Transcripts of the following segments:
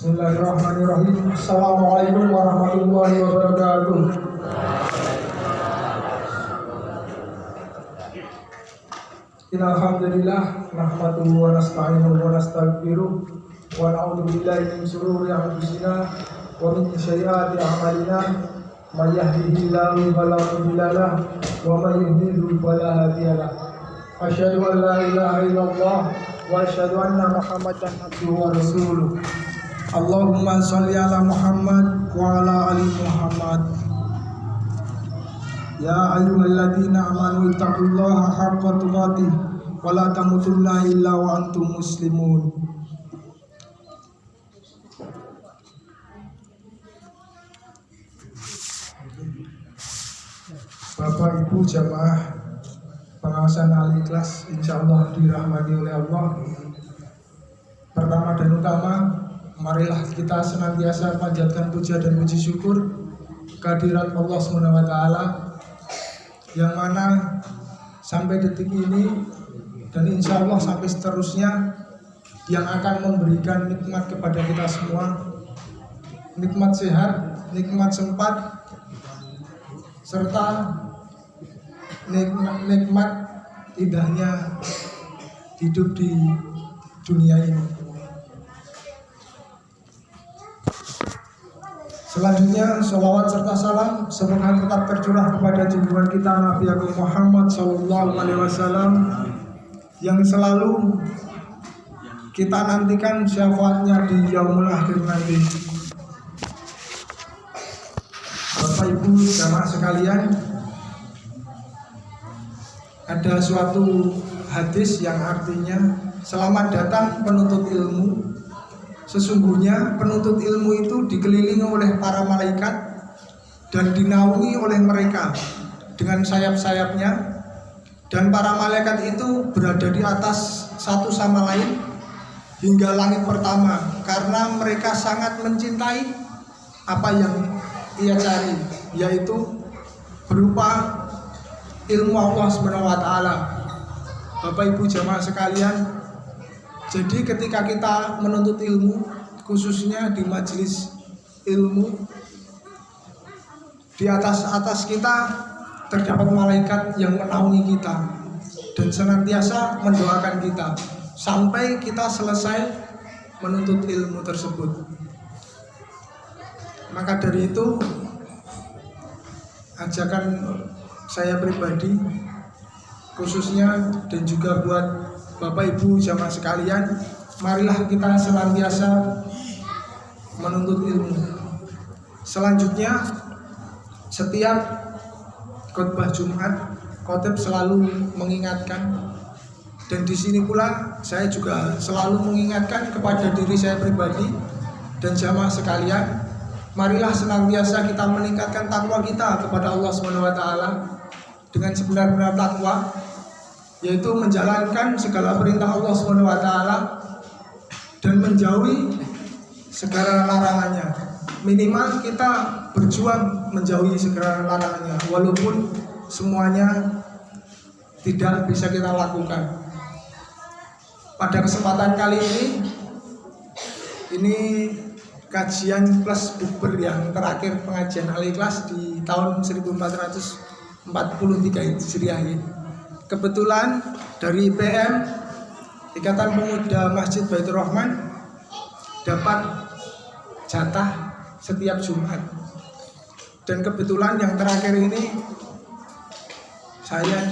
Bismillahirrahmanirrahim. Assalamualaikum warahmatullahi wabarakatuh. Alhamdulillah nahmaduhu wa nasta'inuhu wa nastaghfiruh wa na'udzu billahi min shururi anfusina wa min sayyiati a'malina may yahdihillahu fala mudilla lahu wa may yudlil fala hadiya lahu. Asyhadu an la ilaha illallah wa asyhadu anna Muhammadan abduhu wa rasuluh. Allahumma sholli ala Muhammad wa ala ali Muhammad. Ya ayyuhalladzina amanu ittaqullaha haqqa tuqatih wa la tamutunna illa wa antum muslimun. Bapak Ibu jamaah pengawasan Al-Ikhlas insyaallah dirahmati oleh Allah. Pertama dan utama, marilah kita senantiasa panjatkan puja dan puji syukur kehadirat Allah SWT yang mana sampai detik ini dan insya Allah sampai seterusnya yang akan memberikan nikmat kepada kita semua, nikmat sehat, nikmat sempat, serta nikmat indahnya hidup di dunia ini. Selanjutnya, sholawat serta salam semoga tetap tercurah kepada junjungan kita Nabi Agung Muhammad Sallallahu Alaihi Wasallam yang selalu kita nantikan syafaatnya di yaumul akhir nanti. Bapak Ibu jamaah sekalian, ada suatu hadis yang artinya selamat datang penuntut ilmu. Sesungguhnya penuntut ilmu itu dikelilingi oleh para malaikat dan dinaungi oleh mereka dengan sayap-sayapnya, dan para malaikat itu berada di atas satu sama lain hingga langit pertama karena mereka sangat mencintai apa yang ia cari, yaitu berupa ilmu Allah SWT. Bapak Ibu jamaah sekalian, jadi ketika kita menuntut ilmu, khususnya di majelis ilmu, di atas kita terdapat malaikat yang menaungi kita dan senantiasa mendoakan kita sampai kita selesai menuntut ilmu tersebut. Maka dari itu, ajakan saya pribadi khususnya dan juga buat Bapak Ibu jamaah sekalian, marilah kita senantiasa menuntut ilmu. Selanjutnya, setiap khotbah Jumat, khotib selalu mengingatkan, dan di sini pula saya juga selalu mengingatkan kepada diri saya pribadi dan jamaah sekalian, marilah senantiasa kita meningkatkan takwa kita kepada Allah SWT dengan sebenar-benar takwa, yaitu menjalankan segala perintah Allah SWT dan menjauhi segala larangannya. Minimal kita berjuang menjauhi segala larangannya, walaupun semuanya tidak bisa kita lakukan. Pada kesempatan kali ini kajian plus bukber yang terakhir pengajian Al-Ikhlas di tahun 1443 Hijriah. Kebetulan dari IPM, Ikatan Pemuda Masjid Baitur Rahman, dapat jatah setiap Jumat. Dan kebetulan yang terakhir ini saya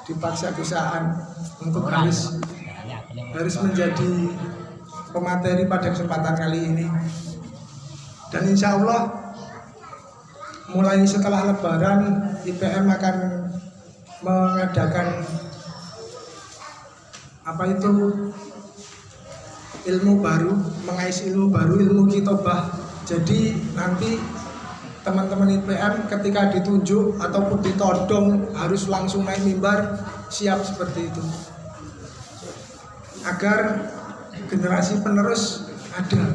dipaksa perusahaan untuk harus menjadi pemateri pada kesempatan kali ini. Dan insya Allah mulai setelah Lebaran IPM akan mengadakan ilmu baru, mengais ilmu baru, ilmu kitobah. Jadi nanti teman-teman IPM ketika ditunjuk ataupun ditodong harus langsung naik mimbar, siap seperti itu, agar generasi penerus ada.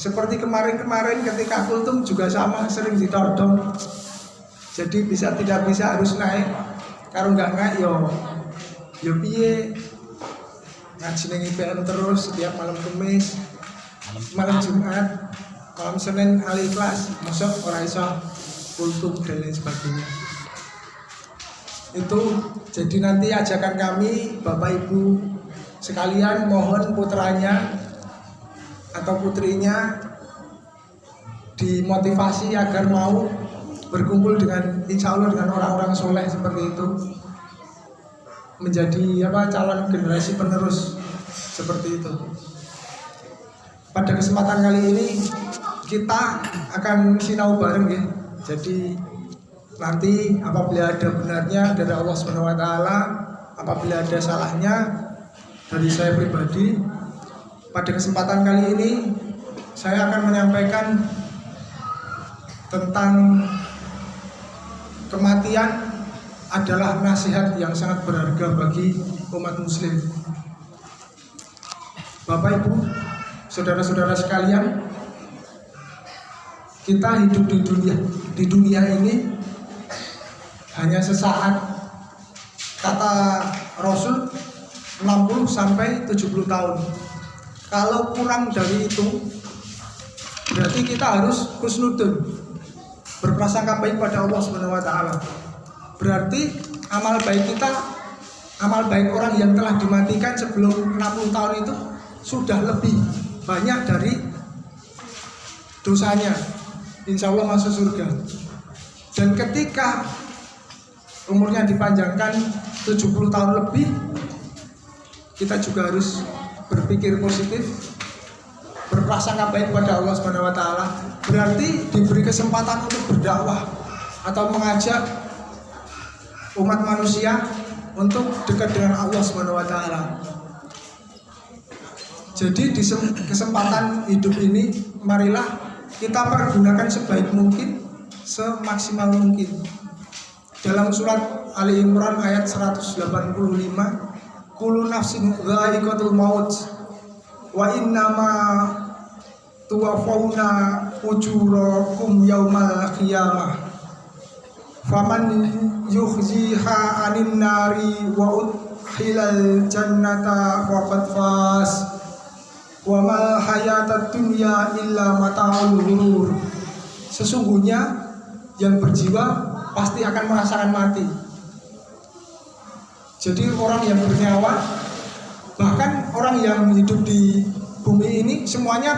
Seperti kemarin-kemarin ketika kultum juga sama, sering ditodong. Jadi bisa tidak bisa harus naik. Kalau nggak naik yo piye, ngaji ning IPM terus setiap malam Kamis. malam Jumat, malam Senin Al-Ikhlas, masuk ora iso kultum dan lain sebagainya. Itu jadi nanti ajakan kami Bapak Ibu sekalian, mohon putranya atau putrinya dimotivasi agar mau berkumpul dengan, insya Allah dengan orang-orang soleh seperti itu, menjadi calon generasi penerus seperti itu. Pada kesempatan kali ini kita akan sinau bareng ya. Jadi nanti apabila ada benarnya dari Allah Subhanahu wa taala, apabila ada salahnya dari saya pribadi, pada kesempatan kali ini saya akan menyampaikan tentang kematian adalah nasihat yang sangat berharga bagi umat muslim. Bapak Ibu, saudara-saudara sekalian, kita hidup di dunia ini hanya sesaat. Kata Rasul 60 sampai 70 tahun. Kalau kurang dari itu berarti kita harus husnudun, berprasangka baik pada Allah Subhanahu wa taala. Berarti amal baik kita, amal baik orang yang telah dimatikan sebelum 60 tahun itu sudah lebih banyak dari dosanya. Insya Allah masuk surga. Dan ketika umurnya dipanjangkan 70 tahun lebih, kita juga harus berpikir positif, berprasangka baik pada Allah Subhanahu wa taala. Berarti diberi kesempatan untuk berdakwah atau mengajak umat manusia untuk dekat dengan Allah Subhanahu wa taala. Jadi di kesempatan hidup ini marilah kita pergunakan sebaik mungkin, semaksimal mungkin. Dalam surat Ali Imran ayat 185, kullu nafsin dha'iqatul maut wa innama tuwaffawna ujurakum yaumal qiyamah faman yukhziha 'anil nari wa udkhilal jannata faqad faz wa mal hayatad dunya illa mata'ul ghurur. Sesungguhnya yang berjiwa pasti akan merasakan mati. Jadi orang yang bernyawa, bahkan orang yang hidup di bumi ini, semuanya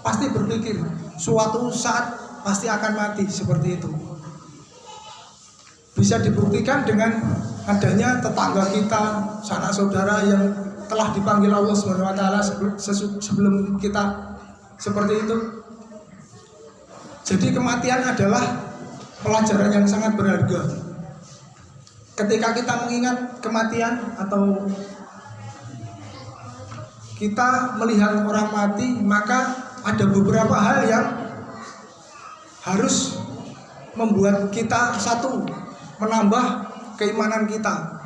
pasti berpikir suatu saat pasti akan mati, seperti itu. Bisa dibuktikan dengan adanya tetangga kita, sanak saudara yang telah dipanggil Allah Subhanahu wa taala sebelum kita, seperti itu. Jadi kematian adalah pelajaran yang sangat berharga. Ketika kita mengingat kematian atau kita melihat orang mati, maka ada beberapa hal yang harus membuat kita satu, menambah keimanan kita,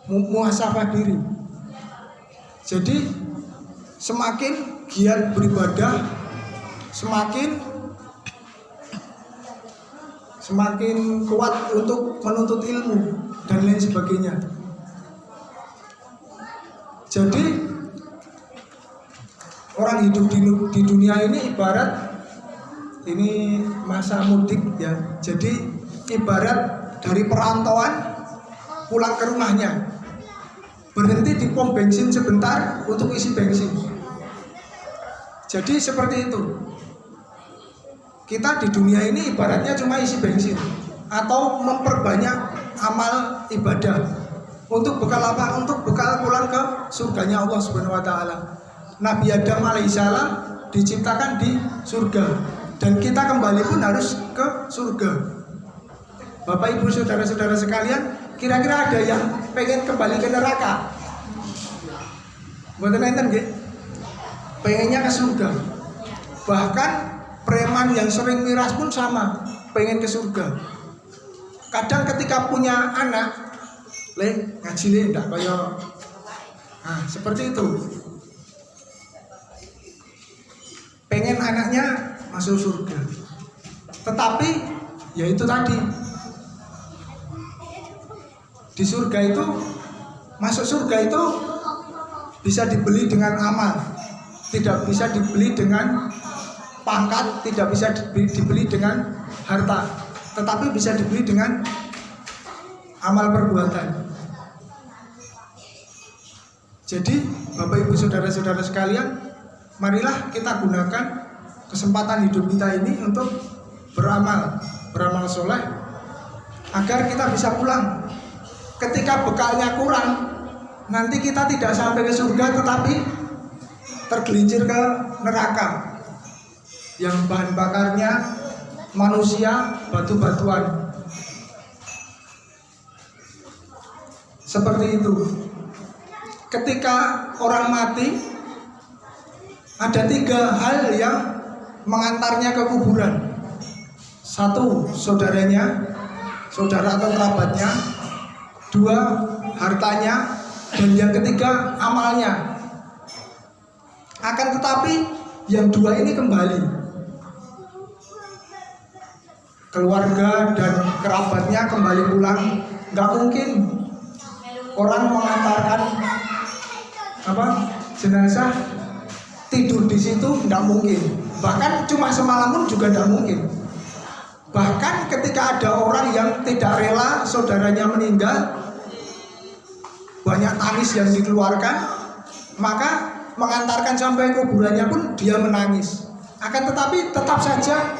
muhasabah diri. Jadi semakin giat beribadah, semakin kuat untuk menuntut ilmu dan lain sebagainya. Jadi orang hidup di dunia ini ibarat ini masa mudik ya. Jadi ibarat dari perantauan pulang ke rumahnya, berhenti di pom bensin sebentar untuk isi bensin. Jadi seperti itu. Kita di dunia ini ibaratnya cuma isi bensin atau memperbanyak amal ibadah. Untuk bekal apa? Untuk bekal pulang ke surganya Allah Subhanahu wa taala. Nabi Adam alaihissalam diciptakan di surga, dan kita kembali pun harus ke surga. Bapak Ibu saudara-saudara sekalian, kira-kira ada yang pengen kembali ke neraka? Mboten enten nggih? Pengennya ke surga. Bahkan preman yang sering miras pun sama, pengen ke surga. Kadang ketika punya anak, ngaji ndak kaya seperti itu. Pengen anaknya masuk surga. Tetapi ya itu tadi, di surga itu, masuk surga itu bisa dibeli dengan amal. tidak bisa dibeli dengan pangkat, tidak bisa dibeli dengan harta, tetapi bisa dibeli dengan amal perbuatan. Jadi Bapak Ibu Saudara-saudara sekalian, marilah kita gunakan kesempatan hidup kita ini untuk beramal soleh, agar kita bisa pulang. Ketika bekalnya kurang, nanti kita tidak sampai ke surga, tetapi tergelincir ke neraka yang bahan bakarnya manusia, batu-batuan. Seperti itu. Ketika orang mati, ada 3 hal yang mengantarnya ke kuburan. 1, saudaranya, saudara atau kerabatnya. 2, hartanya. Dan yang ketiga, amalnya. Akan tetapi yang 2 ini kembali. Keluarga dan kerabatnya kembali pulang. Gak mungkin orang mengantarkan jenazah tidur di situ, nggak mungkin. Bahkan cuma semalam pun juga nggak mungkin. Bahkan ketika ada orang yang tidak rela saudaranya meninggal, banyak tangis yang dikeluarkan, maka mengantarkan sampai kuburannya pun dia menangis. Akan tetapi tetap saja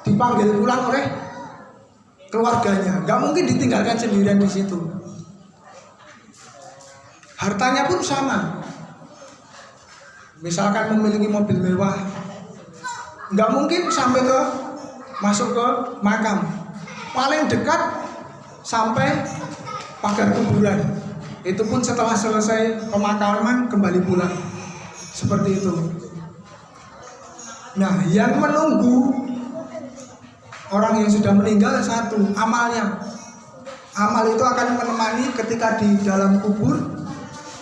dipanggil pulang oleh keluarganya. Nggak mungkin ditinggalkan sendirian di situ. Hartanya pun sama. Misalkan memiliki mobil mewah, nggak mungkin sampai masuk ke makam. Paling dekat sampai pagar kuburan. Itu pun setelah selesai pemakaman kembali pulang. Seperti itu. Nah, yang menunggu orang yang sudah meninggal 1, amalnya. Amal itu akan menemani ketika di dalam kubur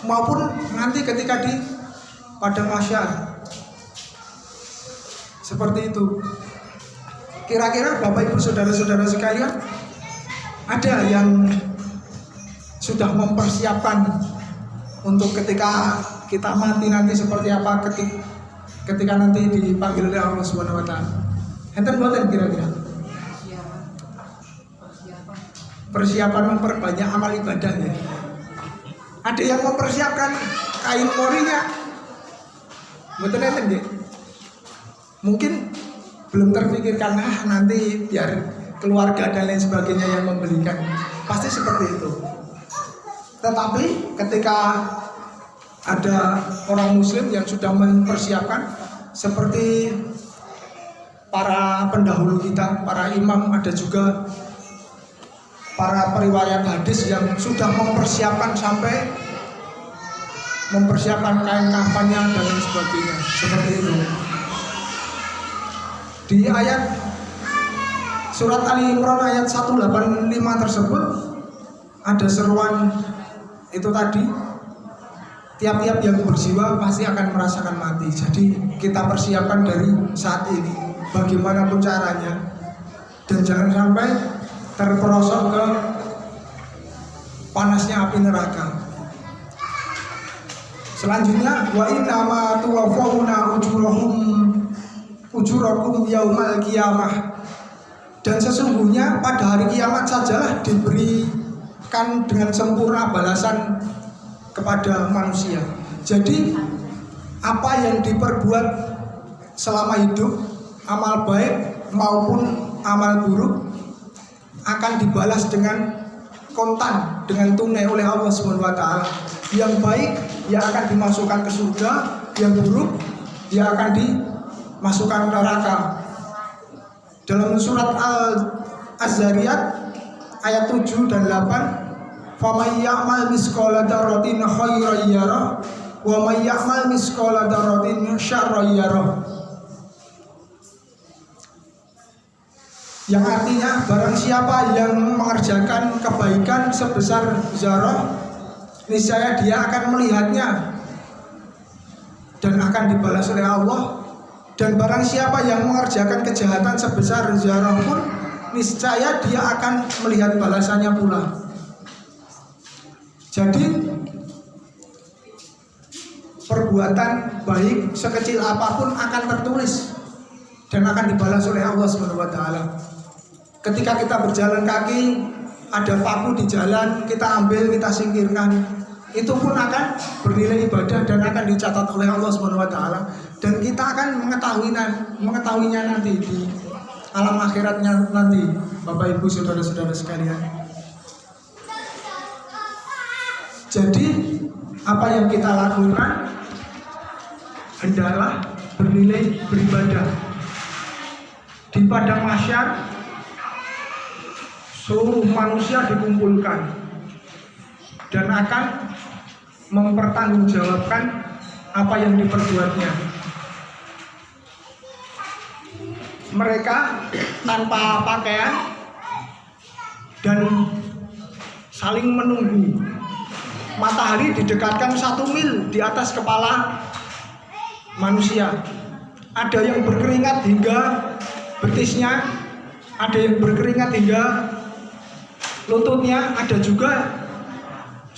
maupun nanti ketika di padang mahsyar. Seperti itu. Kira-kira Bapak Ibu Saudara-saudara sekalian, ada yang sudah mempersiapkan untuk ketika kita mati nanti seperti apa, ketika nanti dipanggil oleh Allah Subhanahu wa taala? Enten boten kira-kira? Persiapan memperbanyak amal ibadahnya. Ada yang mempersiapkan kain morinya. Betul enten nggih? Mungkin belum terpikirkan nanti biar keluarga dan lain sebagainya yang membelikan. Pasti seperti itu. Tetapi ketika ada orang muslim yang sudah mempersiapkan, seperti para pendahulu kita, para imam, ada juga para periwayat hadis yang sudah mempersiapkan sampai mempersiapkan kain kafannya dan lain sebagainya. Seperti itu. Di ayat surat Ali Imran ayat 185 tersebut ada seruan itu tadi, tiap-tiap yang berjiwa pasti akan merasakan mati. Jadi kita persiapkan dari saat ini bagaimanapun caranya, dan jangan sampai terperosok ke panasnya api neraka. Selanjutnya, wa innama tuwaffawna ujurakum yaumal qiyamah. Dan sesungguhnya pada hari kiamat sajalah diberikan dengan sempurna balasan kepada manusia. Jadi apa yang diperbuat selama hidup, amal baik maupun amal buruk, akan dibalas dengan kontan, dengan tunai oleh Allah Subhanahu wa taala. Yang baik ya akan dimasukkan ke surga, yang buruk ya akan dimasukkan neraka. Dalam surat Al-Zariyat ayat 7 dan 8, "Faman ya'mal misqala dzarratin khairan yarah wa may ya'mal misqala dzarratin syarran yarah." Yang artinya, barang siapa yang mengerjakan kebaikan sebesar zarah, niscaya dia akan melihatnya dan akan dibalas oleh Allah. Dan barang siapa yang mengerjakan kejahatan sebesar zarah pun, niscaya dia akan melihat balasannya pula. Jadi perbuatan baik sekecil apapun akan tertulis dan akan dibalas oleh Allah Subhanahu wa taala. Ketika kita berjalan kaki, ada paku di jalan, kita ambil, kita singkirkan, itu pun akan bernilai ibadah dan akan dicatat oleh Allah Subhanahu wa taala, dan kita akan mengetahuinya nanti di alam akhiratnya nanti, Bapak Ibu saudara-saudara sekalian. Jadi apa yang kita lakukan hendaklah bernilai beribadah. Di padang mahsyar seluruh manusia dikumpulkan dan akan mempertanggungjawabkan apa yang diperbuatnya. Mereka tanpa pakaian dan saling menunggu. Matahari didekatkan 1 mil di atas kepala manusia. Ada yang berkeringat hingga betisnya, ada yang berkeringat hingga lututnya, ada juga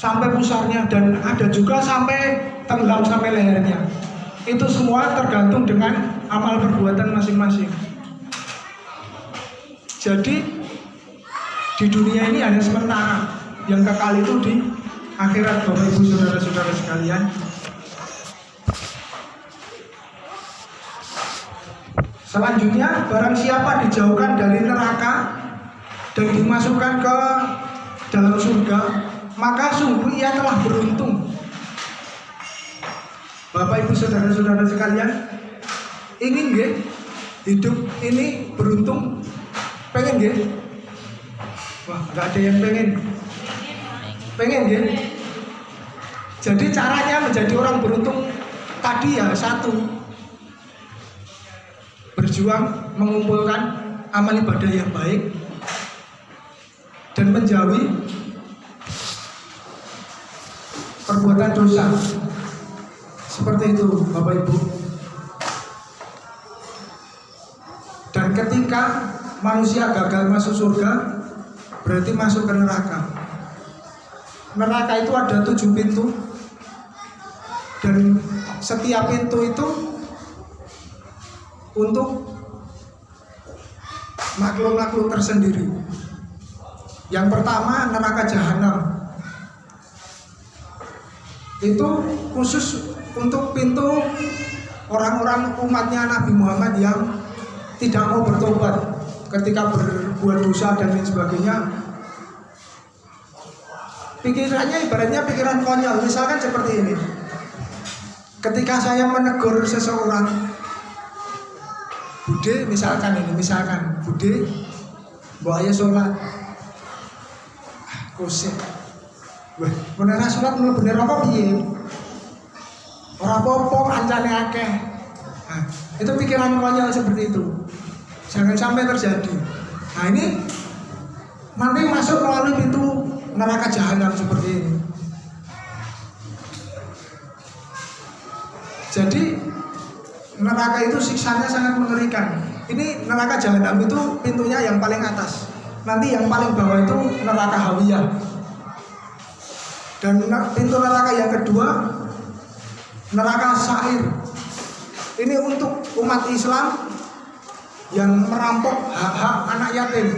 sampai pusarnya, dan ada juga sampai tenggelam sampai lehernya. Itu semua tergantung dengan amal perbuatan masing-masing. Jadi di dunia ini hanya sementara, yang kekal itu di akhirat, Bapak Ibu saudara-saudara sekalian. Selanjutnya, barang siapa dijauhkan dari neraka dan dimasukkan ke dalam surga, maka sungguh ia telah beruntung. Bapak Ibu saudara-saudara sekalian, ingin nggih hidup ini beruntung? Pengen nggih? Wah, nggak ada yang pengen. Pengen nggih? Jadi caranya menjadi orang beruntung tadi ya satu, berjuang mengumpulkan amal ibadah yang baik dan menjauhi perbuatan dosa. Seperti itu Bapak Ibu. Dan ketika manusia gagal masuk surga, berarti masuk ke neraka. Neraka itu ada 7 pintu, dan setiap pintu itu untuk makhluk-makhluk tersendiri. Yang pertama, neraka jahanam. Itu khusus untuk pintu orang-orang umatnya Nabi Muhammad yang tidak mau bertobat ketika berbuat dosa dan lain sebagainya. Pikirannya ibaratnya pikiran konyol. Misalkan seperti ini, ketika saya menegur seseorang, Bude, misalkan Bude, mbok ayo sholat. Kusik. Wah, bener sholat bener apa piye? Ora apa-apa kancane akeh. Nah, itu pikiran konyol seperti itu. Jangan sampai terjadi. Nah, ini nanti masuk melalui pintu neraka jahanam seperti ini. Jadi neraka itu siksanya sangat mengerikan. Ini neraka jahanam itu pintunya yang paling atas. Nanti yang paling bawah itu neraka hawiyah. Dan pintu neraka yang kedua, neraka sa'ir. Ini untuk umat Islam yang merampok hak-hak anak yatim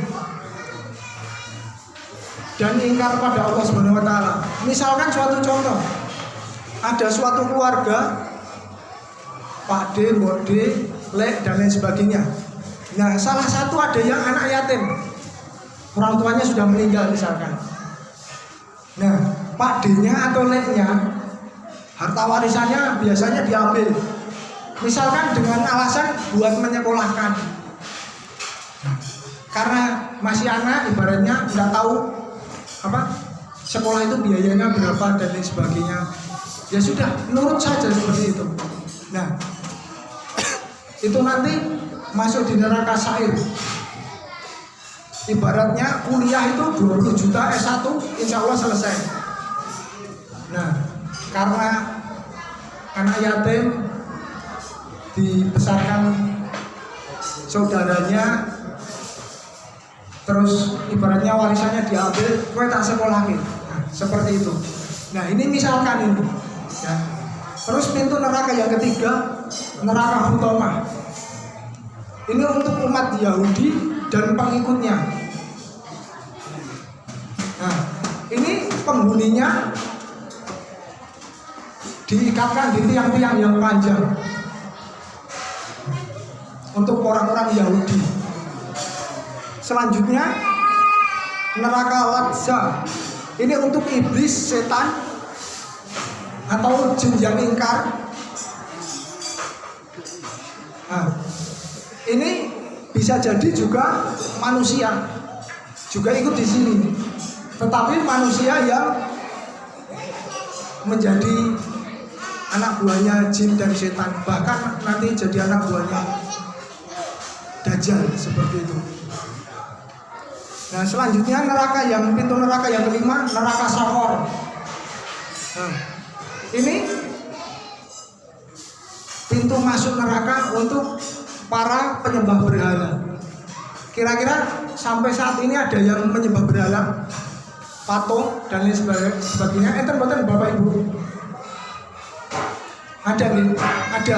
dan ingkar pada Allah Subhanahu wa taala. Misalkan suatu contoh, ada suatu keluarga, Pak D, Mbok D, Lek dan lain sebagainya. Nah, salah satu ada yang anak yatim, orang tuanya sudah meninggal misalkan. Nah, Pak D-nya atau Leknya, harta warisannya biasanya diambil, misalkan dengan alasan buat menyekolahkan. Karena masih anak, ibaratnya nggak tahu sekolah itu biayanya berapa dan lain sebagainya. Ya sudah, nurut saja seperti itu. Nah, itu nanti masuk di neraka sa'ir. Ibaratnya kuliah itu 20 juta S1, insya Allah selesai. Nah, karena anak yatim dibesarkan saudaranya, terus ibaratnya warisannya diambil, kowe tak sekolahin. Nah, seperti itu. Nah, ini misalkan ini ya. Terus pintu neraka yang ketiga, neraka Hutamah. Ini untuk umat Yahudi dan pengikutnya. Nah, ini penghuninya diikatkan di tiang-tiang yang panjang untuk orang-orang Yahudi. Selanjutnya neraka Lazza. Ini untuk iblis, setan atau jin yang ingkar. Nah, ini bisa jadi juga manusia juga ikut di sini. Tetapi manusia yang menjadi anak buahnya jin dan setan, bahkan nanti jadi anak buahnya Dajjal seperti itu. Nah, selanjutnya pintu neraka yang kelima, neraka Sakor. Nah, ini pintu masuk neraka untuk para penyembah berhala. Kira-kira sampai saat ini ada yang menyembah berhala, patung dan lain sebagainya. Enten boten Bapak Ibu? Ada nih, ada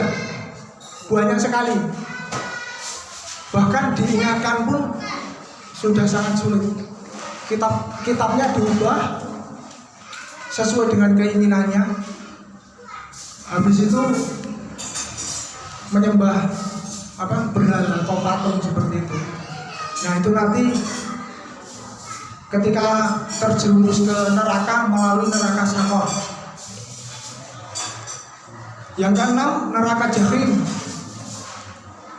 banyak sekali. Bahkan diingatkan pun sudah sangat sulit. Kitabnya diubah sesuai dengan keinginannya. Habis itu menyembah berhala atau patung seperti itu. Nah, itu nanti ketika terjerumus ke neraka melalui neraka Sakor. Yang keenam, neraka Jahim.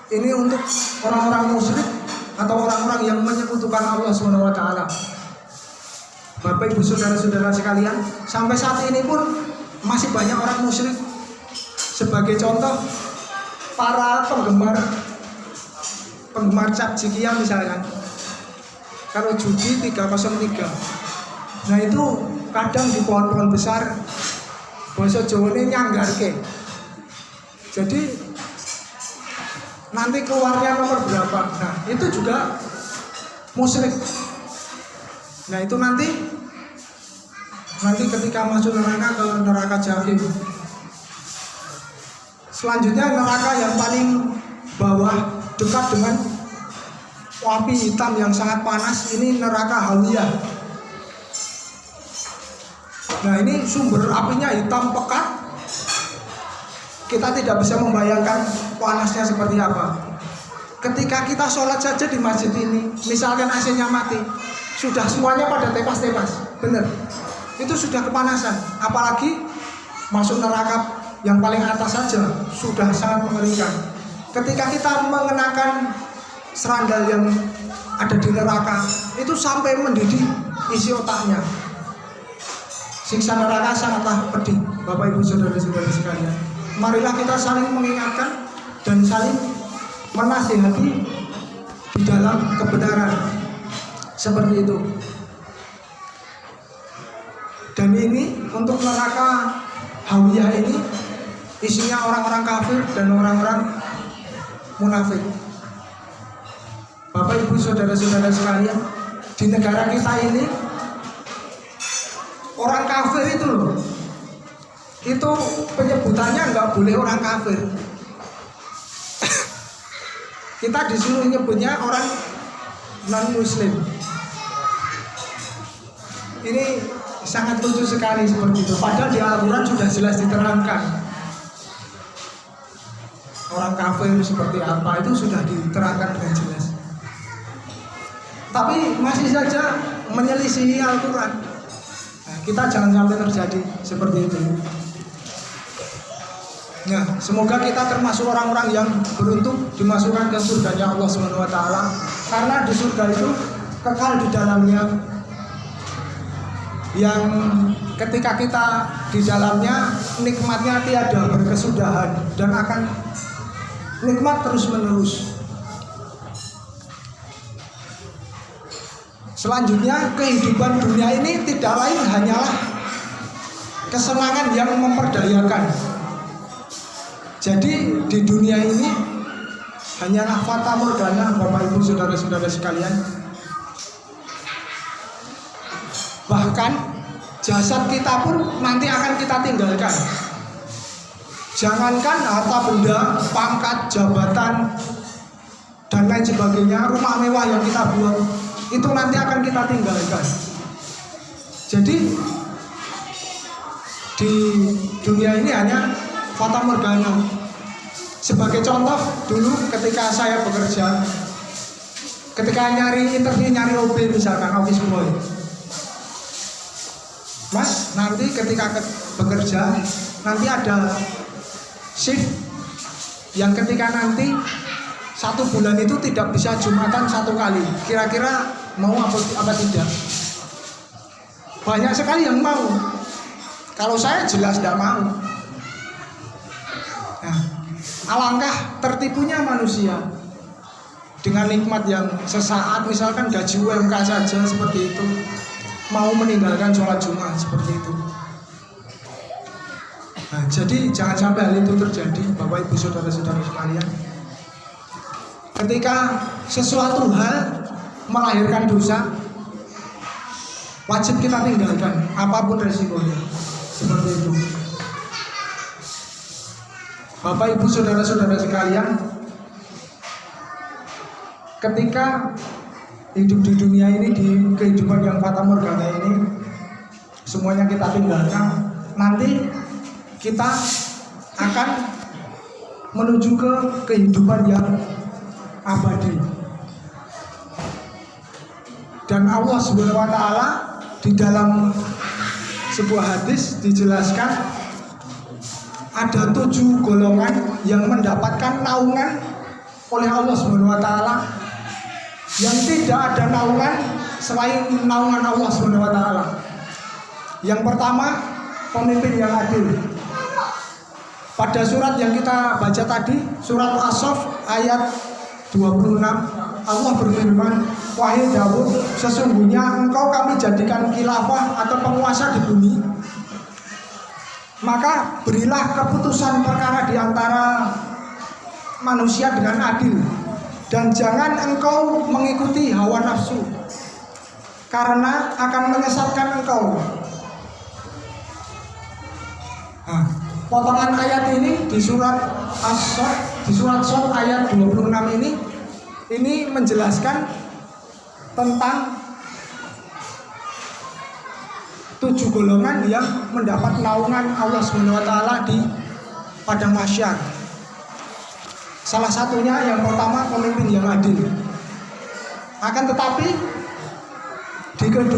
Ini untuk orang-orang musyrik atau orang-orang yang menyekutukan Allah SWT. Bapak Ibu saudara-saudara sekalian, sampai saat ini pun masih banyak orang musyrik. Sebagai contoh, para penggemar cap jikia misalkan, kalau judi 303. Nah, itu kadang di pohon-pohon besar bahasa Jawa ini nyanggarke. Jadi nanti keluarnya nomor berapa. Nah, itu juga musyrik. Nah, itu nanti ketika masuk neraka ke neraka Jahim. Selanjutnya neraka yang paling bawah dekat dengan api hitam yang sangat panas, ini neraka Hawiyah. Nah, ini sumber apinya hitam pekat. Kita tidak bisa membayangkan panasnya seperti apa. Ketika kita sholat saja di masjid ini, misalkan AC-nya mati, sudah semuanya pada tepas-tepas, bener. Itu sudah kepanasan. Apalagi masuk neraka yang paling atas saja sudah sangat mengerikan. Ketika kita mengenakan serandal yang ada di neraka, itu sampai mendidih isi otaknya. Siksa neraka sangatlah pedih, Bapak Ibu saudara-saudara sekalian. Marilah kita saling mengingatkan dan saling menasihati di dalam kebenaran seperti itu. Dan ini untuk neraka Hawiyah ini isinya orang-orang kafir dan orang-orang munafik. Bapak Ibu saudara-saudara sekalian, di negara kita ini orang kafir itu loh, itu penyebutannya nggak boleh orang kafir. Kita disuruh nyebutnya orang non muslim. Ini sangat lucu sekali seperti itu. Padahal di Al-Quran sudah jelas diterangkan orang kafir seperti apa, itu sudah diterangkan dengan jelas. Tapi masih saja menyelisihi Al-Quran. Nah, kita jangan sampai terjadi seperti itu. Nah, semoga kita termasuk orang-orang yang beruntung dimasukkan ke surganya Allah SWT. Karena di surga itu kekal di dalamnya, yang ketika kita di dalamnya nikmatnya tiada berkesudahan dan akan nikmat terus menerus. Selanjutnya, kehidupan dunia ini tidak lain hanyalah kesenangan yang memperdayakan. Jadi di dunia ini hanyalah fata morgana, Bapak Ibu saudara-saudara sekalian. Bahkan jasad kita pun nanti akan kita tinggalkan. Jangankan harta benda, pangkat, jabatan, dan lain sebagainya, rumah mewah yang kita buat, itu nanti akan kita tinggalkan. Jadi di dunia ini hanya fata morgana. Sebagai contoh, dulu ketika saya bekerja, ketika nyari interview, nyari OB misalkan, office boy, Mas, nanti ketika bekerja, nanti ada shift yang ketika nanti 1 bulan itu tidak bisa Jumatan 1 kali. Kira-kira mau apa tidak? Banyak sekali yang mau. Kalau saya jelas tidak mau. Nah, alangkah tertipunya manusia dengan nikmat yang sesaat, misalkan gaji UMK saja seperti itu, mau meninggalkan sholat Jumat seperti itu. Nah, jadi jangan sampai hal itu terjadi, Bapak Ibu saudara-saudara sekalian. Ketika sesuatu hal melahirkan dosa, wajib kita tinggalkan apapun resikonya. Seperti itu. Bapak Ibu saudara-saudara sekalian, ketika hidup di dunia ini, di kehidupan yang fata morgana ini, semuanya kita tinggalkan, nanti kita akan menuju ke kehidupan yang abadi. Dan Allah Subhanahu wa taala di dalam sebuah hadis dijelaskan ada 7 golongan yang mendapatkan naungan oleh Allah Subhanahu wa taala, yang tidak ada naungan selain naungan Allah Subhanahu wa taala. Yang pertama, pemimpin yang adil. Pada surat yang kita baca tadi, surat As-Saff ayat 26, Allah berfirman, wahai Daud, sesungguhnya engkau kami jadikan khilafah atau penguasa di bumi, maka berilah keputusan perkara di antara manusia dengan adil, dan jangan engkau mengikuti hawa nafsu, karena akan menyesatkan engkau. Nah, potongan ayat ini di surat As-Saff, di surat As-Saff ayat 26 ini menjelaskan tentang 7 golongan yang mendapat naungan Allah Subhanahu wa taala di padang mahsyar. Salah satunya yang pertama, pemimpin yang adil. Akan tetapi di